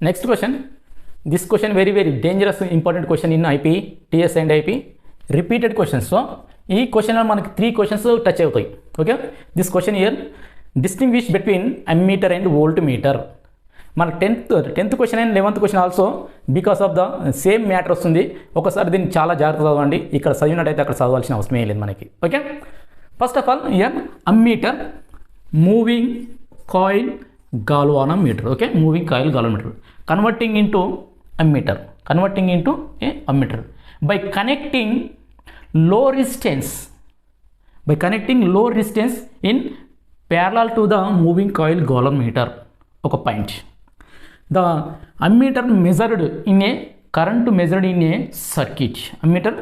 Next question. This question very dangerous important question in IP, TS and IP. Repeated questions. So, this question మనకి 3 questions touch అవుతాయి. Okay. This question here, distinguish between ammeter and voltmeter. మన 10th question and 11th question also because of the same matter వస్తుంది. ఒకసారి దీన్ని చాలా జాగ్రత్త చదవండి. ఇక్కడ చదివినట్టయితే అక్కడ చదవాల్సిన అవసరం లేదు మనకి. Okay. First of all year ammeter, moving coil galvanometer. Okay, moving coil galvanometer, converting into ammeter, by connecting low resistance in parallel to the moving coil galvanometer. Okay, point. The ammeter measured in a current measured in a circuit. Ammeter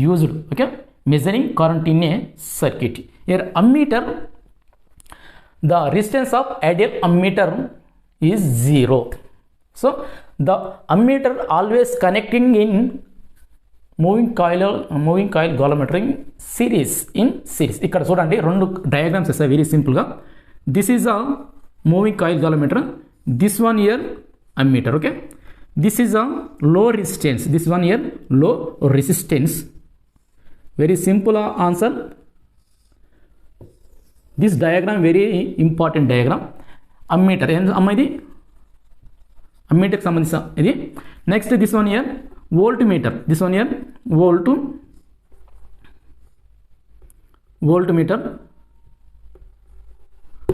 used, okay, measuring current in a circuit. Here ammeter, the resistance of ideal ammeter is 0. So the ammeter always connecting in moving coil galvanometer in series. ఇక్కడ చూడండి రెండు diagrams వస్తాయి very simple గా. This is a moving coil galvanometer, this one here ammeter. Okay, this is a low resistance, this one here low resistance. Very simple answer. This diagram very important diagram. Ammeter ఇది అమ్మీటర్కి సంబంధించిన ఇది. Next this one year voltmeter, this one year voltmeter.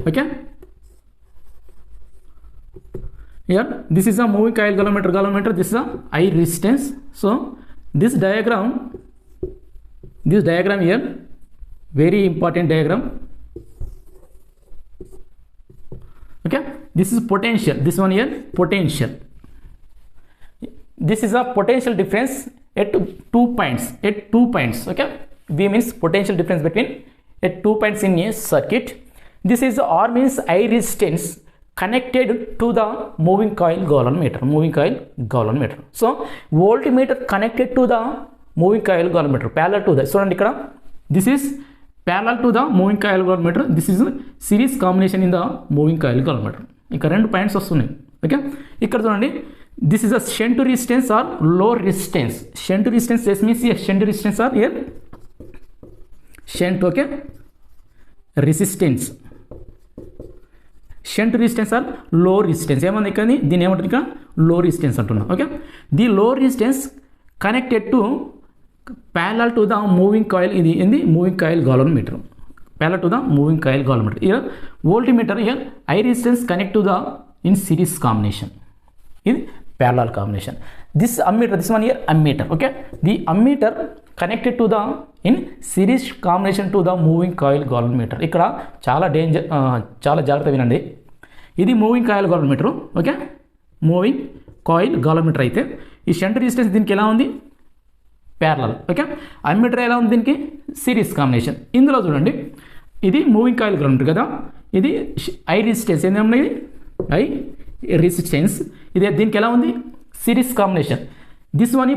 Okay, here this is a moving coil galvanometer, this is a high resistance. So this diagram here very important diagram. Okay, this is potential, this one here potential. This is a potential difference at 2 points. Okay, V means potential difference between at 2 points in a circuit. This is R means high resistance connected to the moving coil galvanometer. So voltmeter connected to the moving coil galvanometer, parallel to the, చూడండి ఇక్కడ this is parallel to the moving coil galvanometer, this is series combination in the moving coil galvanometer. ఇక్కడ రెండు points వస్తున్నాయి. Okay, ఇక్కడ చూడండి this is a shunt resistance or low resistance. Shunt resistance, this means here shunt resistance or here shunt. Okay, resistance, shunt resistance or low resistance ఏమన్నా ఇక్కడ దీని ఏమంటుంది, ఇక్కడ low resistance అంటున్నా. Okay, the low resistance connected to parallel to the moving coil, ఇది ఏంది moving coil galvanometer, parallel to the moving coil galvanometer. Here voltmeter, here high resistance connect to the in series combination, in parallel combination. This ammeter, this one here ammeter. Okay, the ammeter connected to the in series combination to the moving coil galvanometer. ఇక్కడ చాలా danger, చాలా జాగ్రత్త వినండి. ఇది moving coil galvanometer. Okay, moving coil galvanometer అయితే ఈ shunt resistance దీనికి ఎలా ఉంది, ప్యారలల్. ఓకే, అమ్మీటర్ ఎలా ఉంది, దీనికి సిరీస్ కాంబినేషన్. ఇందులో చూడండి ఇది మూవింగ్ కాయిల్ galvanometer కదా, ఇది హై రెసిస్టెన్స్ ఏంటంటే హై రెసిస్టెన్స్, ఇది దీనికి ఎలా ఉంది, సిరీస్ కాంబినేషన్. దిస్ వన్ ఈ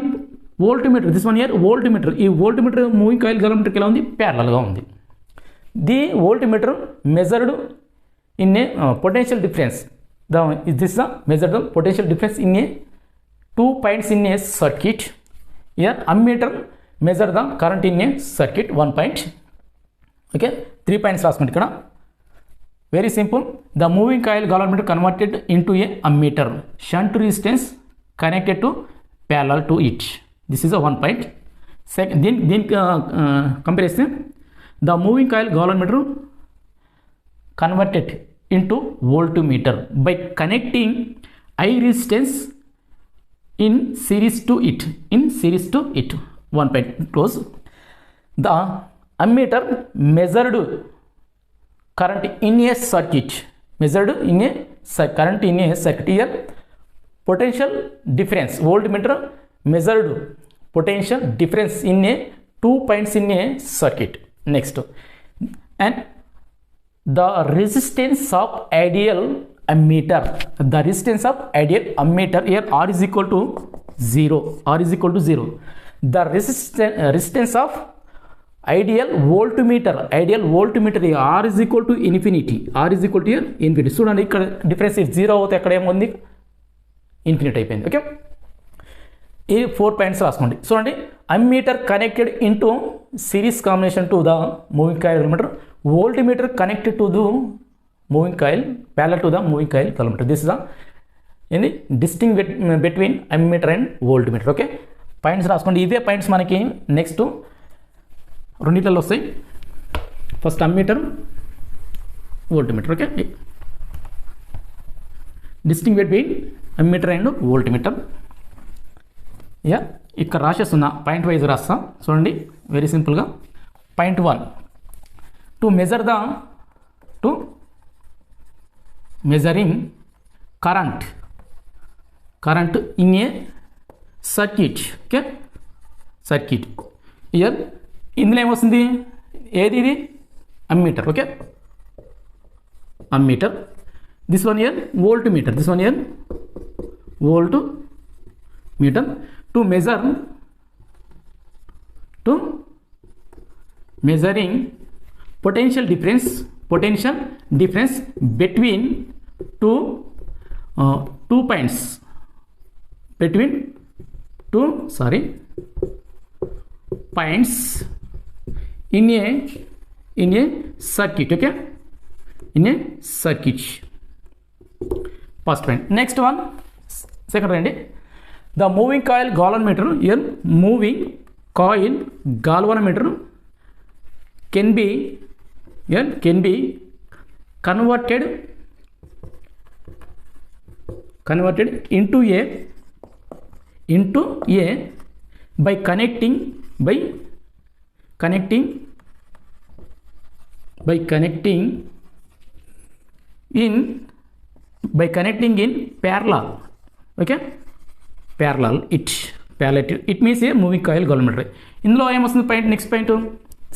voltmeter, this one year voltmeter, ఈ వోల్ట్మీటర్ మూవింగ్ కాయిల్ galvanometerకి ఎలా ఉంది, ప్యారలల్గా ఉంది. The voltmeter measured in a potential difference, this is a measured the potential difference in a 2 points in a circuit. Here ammeter measure the current in a circuit 1 point. Okay, 3 points రాసుకోండి ఇక్కడ. Very simple. The moving coil galvanometer converted into a ammeter, shunt resistance connected to parallel to it. This is a 1 point. Second, then comparison, the moving coil galvanometer converted into voltmeter by connecting high resistance in series to it, 1 point. Close. The ammeter measured current in a circuit, current in a circuit. Here potential difference, voltmeter measured potential difference in a 2 points in a circuit. Next, and the resistance of ideal ammeter, here R is equal to 0, the resistance of ideal voltmeter R is equal to infinity, చూడండి ఇక్కడ difference 0 అవుతే అక్కడ ఏముంది, infinite అయిపోయింది. Okay, ఈ 4 points రాసుకోండి. చూడండి, ammeter connected into series combination to the moving coil galvanometer, voltmeter connected to the moving coil parallel to the moving coil galvanometer. This is the ఏంది distinguish between ammeter and voltmeter. Okay, points రాసుకోండి. ఇదే points మనకి next రెండిట్లలో వస్తాయి. First ammeter, voltmeter. Okay, distinguish between ammeter and voltmeter. Yeah, ఇక్కడ రాసేస్తున్నా, point wise రాస్తా. చూడండి, వెరీ సింపుల్గా. Point 1, to measuring current in a circuit. Okay, circuit year ఇందులో ఏమొస్తుంది, ఏది ఇది ammeter. Okay, ammeter. This one year voltmeter, this one year voltmeter. To measuring potential difference between two points, between two points in a circuit. Okay, in a circuit. First point. Next one, second point. The moving coil galvanometer, here moving coil galvanometer can be converted into a by connecting in parallel. Okay, parallel it means a moving coil galvanometer. ఇందులో ఏమొస్తుంది point, next point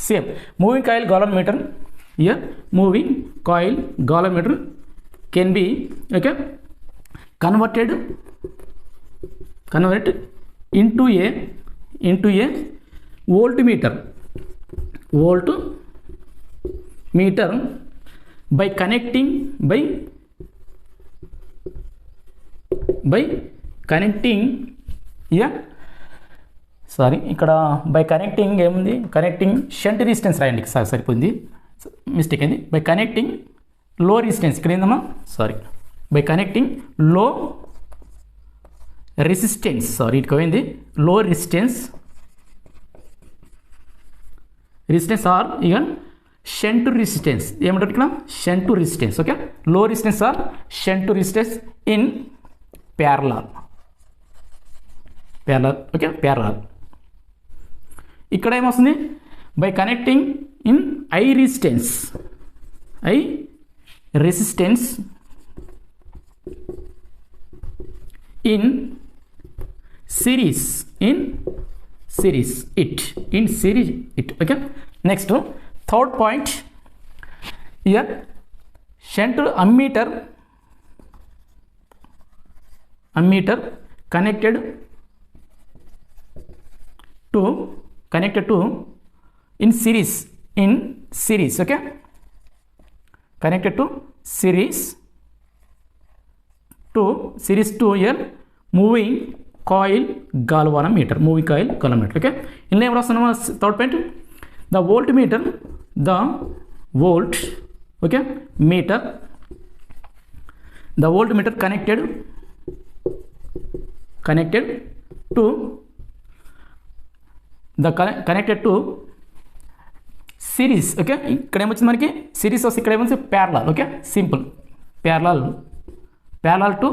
same moving coil galvanometer. here moving coil galvanometer can be converted into a voltmeter by connecting ఇక్కడ by connecting ఏముంది, connecting shunt resistance రాయండి, సరిపోయింది, mistake అయింది. By connecting లో resistance, ఇక్కడ ఏందమ్మా, బై కనెక్టింగ్ లో రెసిస్టెన్స్, ఇటు పోయింది, low resistance or even shunt resistance, ఏమంటారు ఇక్కడ shunt resistance. Okay, low resistance or shunt resistance in parallel. Okay, parallel. ఇక్కడ ఏమొస్తుంది, by connecting in I resistance in series it. Okay, next third point, here shunt ammeter connected to in series. Okay, connected to series to here moving coil galvanometer. Okay, in name of third point, the voltmeter, okay, meter, the voltmeter connected to series. Okay, ఇక్కడ ఏమొచ్చింది మనకి series వస్తే, ఇక్కడ ఏమొచ్చింది parallel. Okay, simple parallel to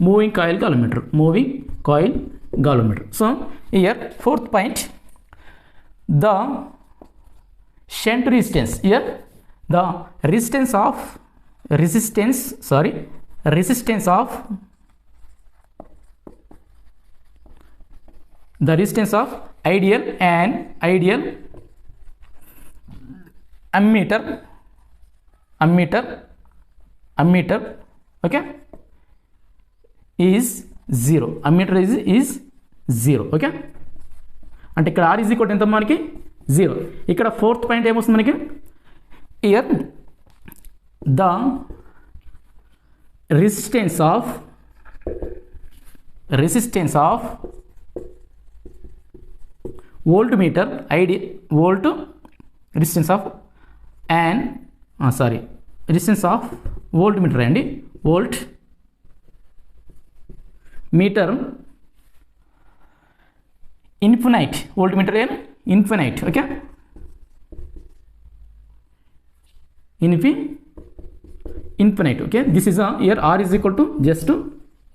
moving coil galvanometer. So here fourth point, the shunt resistance. Here the resistance of ideal ammeter. Okay, is 0. Ammeter is 0. Okay, అంటే ఇక్కడ R is equal to ఎంత మనకి 0. ఇక్కడ fourth point ఏమొస్తుంది మనకి, here the resistance of resistance of voltmeter volt resistance of an resistance of voltmeter and volt meter infinite voltmeter and infinite, okay, infinite, okay. This is a here r is equal to just to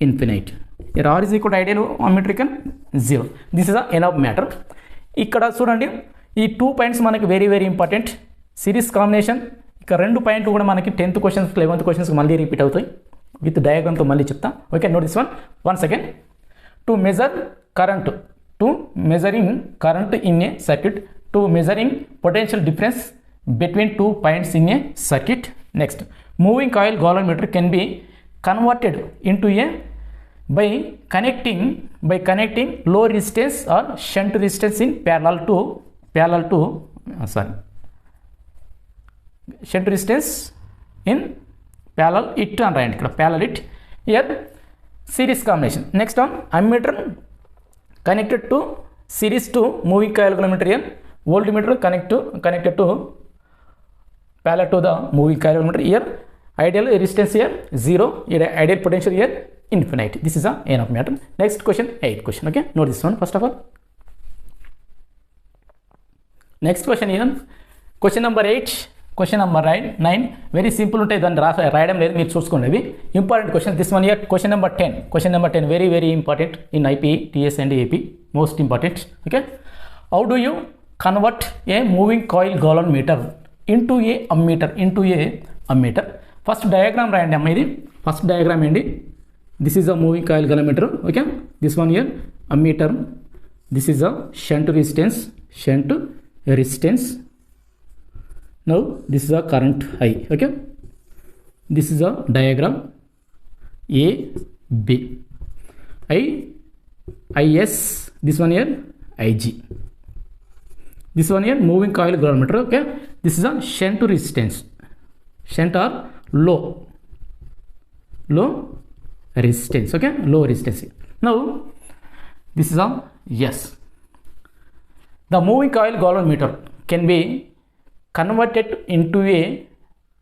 infinite. Here r is equal to ideal ammeter can 0. This is a n of matter. ఇక్కడ చూడండి ఈ 2 points మనకి very very important. Series combination ఇక 2 పాయింట్లు కూడా మనకి 10th questions 11th questions మళ్ళీ repeat అవుతాయి విత్ డయాగ్రామ్తో మళ్ళీ చెప్తా. Okay, note this one second. To measure current, to measuring current in a circuit, to measuring potential difference between 2 points in a circuit. Next, moving coil Gauss meter can be converted into a by connecting low resistance or shunt resistance in parallel to shunt resistance in parallel it and right ikkada parallel it. Here series combination. Next one, ammeter connected to series to moving coil meter. Here voltmeter connected to parallel to the moving coil meter. Here ideal resistance here 0, here ideal potential here infinite. This is a n of matter. Next question, 8th question. Okay, note this one first of all. Next question here, question number 8, question number 9. Very simple ఉంటాయి, దాన్ని రాయడం లేదు, మీరు చూసుకోండి. Important question. This one year question number 10 very very important in IP, TS and AP, most important. Okay, how do you convert a moving coil Gauss meter into a ammeter? First diagram రాయండి అమ్మ. ఇది first diagram ఏంటి? This is a moving coil Gauss meter. Okay, this one here ammeter, this is a shunt resistance. Now this is a current I. Okay, this is a diagram A B IS, this one here IG, this one here moving coil Gauss meter. Okay, this is a shunt resistance, shunt or low resistance. Okay, low resistance. Now this is a yes. The moving coil Gauss meter can be converted into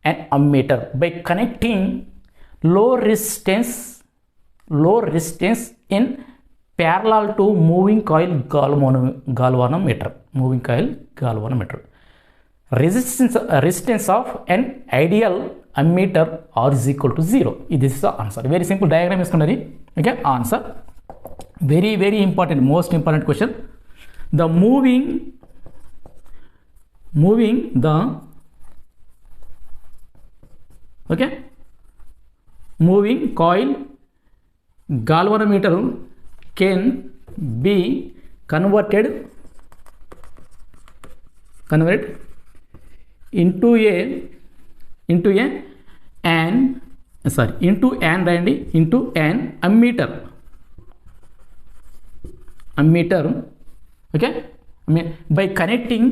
an ammeter by connecting low resistance in parallel to moving coil galvanometer. Moving coil galvanometer. Resistance of an ideal ammeter R is equal to 0. This is the answer. Very simple diagram is going. Okay, answer. Very very important, most important question. The moving the moving coil galvanometer can be converted into an ammeter. Okay, by connecting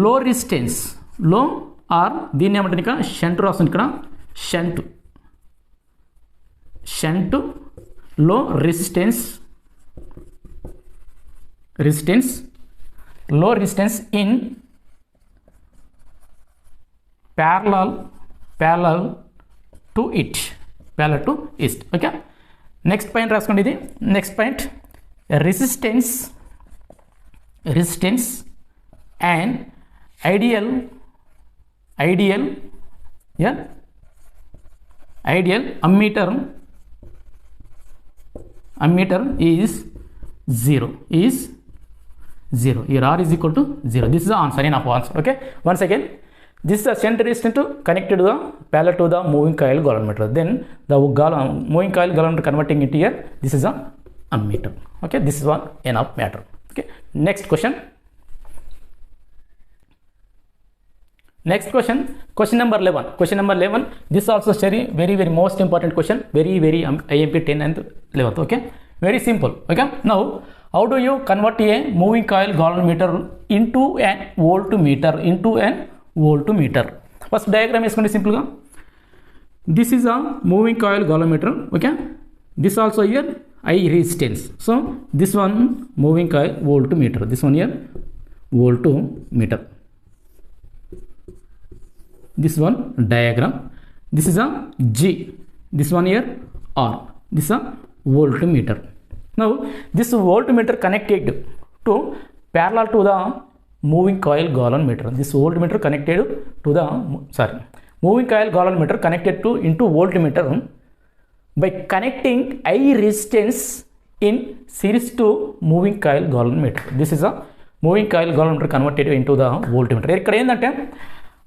low resistance, low or దీన్ని ఏమంటారు ఇక్కడ shunt రాస్తుంది, ఇక్కడ shunt low resistance in parallel to it. Okay, next point రాసుకోండి. ఇది next point, resistance and ideal ammeter is 0. Here R is equal to 0. This is the answer, enough answer. Okay, once again, this is a shunt resistor connected to the parallel to the moving coil Gauss meter. Then the moving coil Gauss meter converting into here, this is a ammeter. Okay, this is one enough matter. Okay, next question. Question number 11. This also very very most important question, very very IMP 10 and 11th. Okay, very simple. Okay, now how do you convert a moving coil Gauss meter into an voltmeter? First diagram వేసుకోండి సింపుల్గా. This is a moving coil galvanometer. Okay, this also here I resistance. So this one moving coil voltmeter, this one here voltmeter, this one diagram, this is a G, this one here R, this is a voltmeter. Now this voltmeter connected to parallel to the moving coil gallonmeter. This voltmeter connected to the moving coil gallonmeter connected to into voltmeter by connecting I resistance in series to moving coil gallonmeter. This is a moving coil gallonmeter converted into the voltmeter. ఇక్కడ ఏంటంటే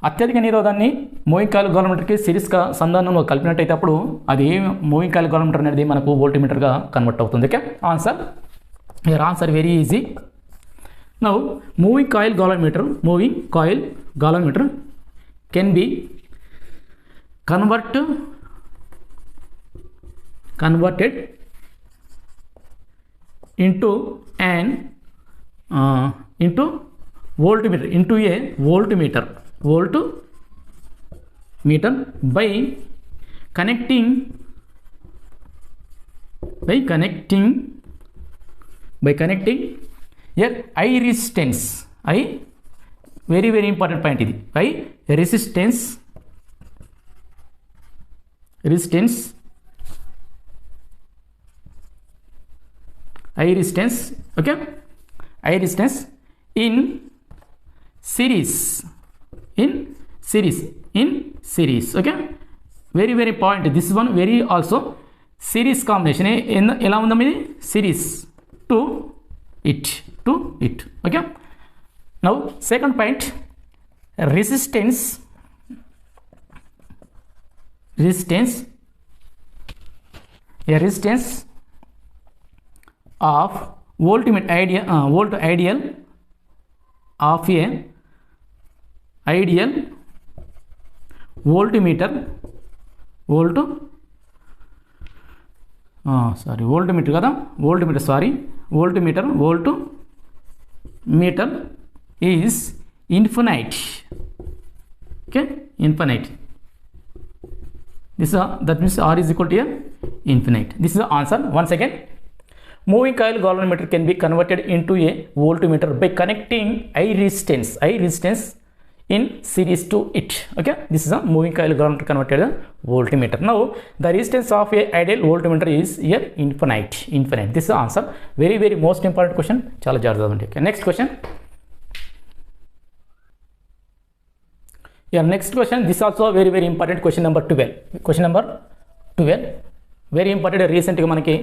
అత్యధిక నిరోధాన్ని moving coil గాలోమీటర్కి సిరీస్గా సంధానంలో కలిపినట్టయితే అప్పుడు అది moving coil galvanometer అనేది మనకు వోల్టీమీటర్గా convert అవుతుంది. Okay, answer your answer very easy. Now moving coil galvanometer can be converted into voltmeter, into a voltmeter by connecting a I resistance. I very important point ఇది. I resistance okay, I resistance in series, okay, very point. This one very also series combination ఎలా ఉందమ్మా ఇది, series to it, okay. Now second point, resistance of ideal voltmeter కదా, voltmeter is infinite. Okay, infinite. That means R is equal to infinite. This is the answer. Once again, moving coil galvanometer can be converted into a voltmeter by connecting I resistance in series to it. Okay, this is a moving coil galvanometer converted to voltmeter. Now the resistance of a ideal voltmeter is here infinite. This is the answer. Very most important question. Chala jarada undi. Okay, next question. Next question. This also very important question number 12. Very important. Recently manaki